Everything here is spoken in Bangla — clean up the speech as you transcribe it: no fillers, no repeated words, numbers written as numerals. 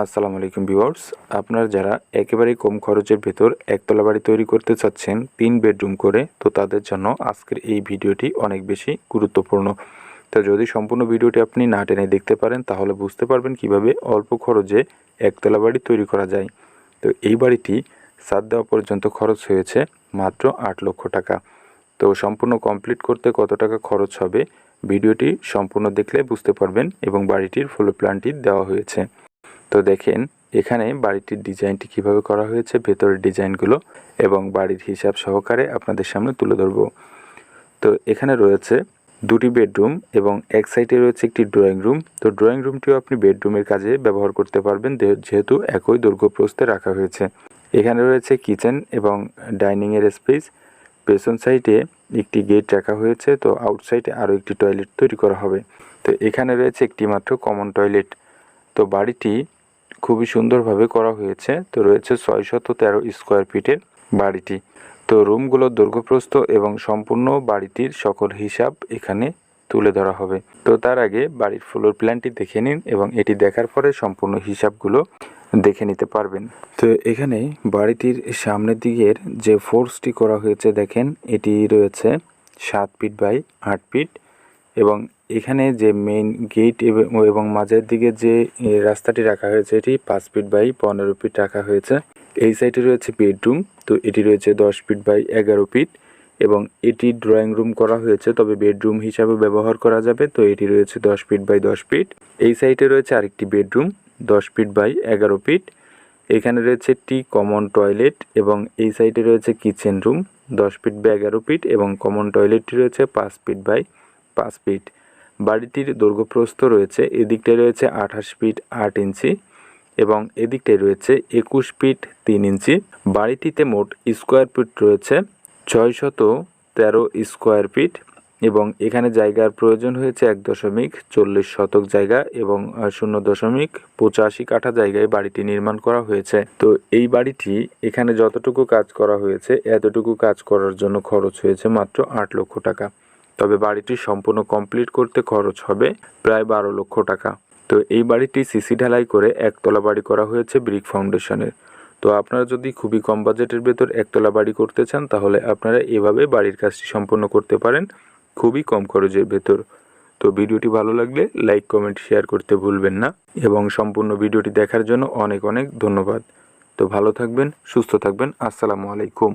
আসসালামু আলাইকুম ভিউয়ার্স, আপনারা যারা একেবারেই কম খরচের ভেতর একতলা বাড়ি তৈরি করতে চাচ্ছেন 3 বেডরুম করে, তো তাদের জন্য আজকের এই ভিডিওটি অনেক বেশি গুরুত্বপূর্ণ। তো যদি সম্পূর্ণ ভিডিওটি আপনি না টেনে দেখতে পারেন তাহলে বুঝতে পারবেন কিভাবে অল্প খরচে একতলা বাড়ি তৈরি করা যায়। তো এই বাড়িটি ছাদ দেওয়া পর্যন্ত খরচ হয়েছে মাত্র 8 লক্ষ টাকা। তো সম্পূর্ণ কমপ্লিট করতে কত টাকা খরচ হবে ভিডিওটি সম্পূর্ণ দেখলে বুঝতে পারবেন এবং বাড়িটির ফ্লোর প্ল্যানটি দেওয়া হয়েছে। তো দেখেন এখানে বাড়িটির ডিজাইনটি কিভাবে করা হয়েছে, ভেতরের ডিজাইনগুলো এবং বাড়ির হিসাব সহকারে আপনাদের সামনে তুলে ধরব। তো এখানে রয়েছে 2টি বেডরুম এবং এক সাইডে রয়েছে একটি ড্রয়িং রুম। তো ড্রয়িং রুমটিও আপনি বেডরুমের কাজে ব্যবহার করতে পারবেন যেহেতু একই দৈর্ঘ্য প্রস্থে রাখা হয়েছে। এখানে রয়েছে কিচেন এবং ডাইনিংয়ের স্পেস। পেছন সাইডে একটি গেট রাখা হয়েছে। তো আউটসাইডে আরও একটি টয়লেট তৈরি করা হবে। তো এখানে রয়েছে একটি মাত্র কমন টয়লেট। তো বাড়িটি খুবই সুন্দরভাবে করা হয়েছে। তো রয়েছে 613 স্কোয়ার ফিটের বাড়িটি। তো রুমগুলোর দৈর্ঘ্যপ্রস্থ এবং সম্পূর্ণ বাড়িটির সকল হিসাব এখানে তুলে ধরা হবে। তো তার আগে বাড়ির ফ্লোর প্ল্যানটি দেখে নিন এবং এটি দেখার পরে সম্পূর্ণ হিসাবগুলো দেখে নিতে পারবেন। তো এখানে বাড়িটির সামনের দিকের যে ফোর্সটি করা হয়েছে দেখেন, এটি রয়েছে 7 ফিট বাই 8 ফিট এবং এখানে যে মেইন গেট এবং মাঝের দিকে যে রাস্তাটি রাখা হয়েছে এটি 5 ফিট বাই 15 ফিট রাখা হয়েছে। এই সাইডে রয়েছে বেডরুম। তো এটি রয়েছে 10 ফিট বাই 11 ফিট এবং এটি ড্রয়িং রুম করা হয়েছে, তবে বেডরুম হিসাবে ব্যবহার করা যাবে। তো এটি রয়েছে 10 ফিট বাই 10 ফিট। এই সাইডে রয়েছে আরেকটি বেডরুম 10 ফিট বাই 11 ফিট। এখানে রয়েছে একটি কমন টয়লেট এবং এই সাইডে রয়েছে kitchen room 10 feet by 11 feet এবং কমন টয়লেটটি রয়েছে 5 ফিট বাই 5 ফিট। বাড়িটির দৈর্ঘ্যপ্রস্থ রয়েছে, এদিকটায় রয়েছে 28 ফিট 8 ইঞ্চি এবং এদিকটায় রয়েছে 21 ফিট 3 ইঞ্চি। বাড়িটিতে মোট স্কোয়ার ফিট রয়েছে 613 স্কোয়ার ফিট এবং এখানে জায়গার প্রয়োজন হয়েছে 1.40 শতক জায়গা এবং 0.85 কাঠা জায়গায় বাড়িটি নির্মাণ করা হয়েছে। তো এই বাড়িটি এখানে যতটুকু কাজ করা হয়েছে এতটুকু কাজ করার জন্য খরচ হয়েছে মাত্র 8 লক্ষ টাকা। তবে বাড়িটি সম্পূর্ণ কমপ্লিট করতে খরচ হবে প্রায় 12 লক্ষ টাকা। তো এই বাড়িটি সিসি ঢালাই করে একতলা বাড়ি করা হয়েছে ব্রিক ফাউন্ডেশনের। তো আপনারা যদি খুবই কম বাজেটের ভেতর একতলা বাড়ি করতে চান তাহলে আপনারা এভাবে বাড়ির কাজটি সম্পন্ন করতে পারেন খুবই কম খরচের ভেতর। তো ভিডিওটি ভালো লাগলে লাইক কমেন্ট শেয়ার করতে ভুলবেন না এবং সম্পূর্ণ ভিডিওটি দেখার জন্য অনেক অনেক ধন্যবাদ। তো ভালো থাকবেন, সুস্থ থাকবেন। আসসালামু আলাইকুম।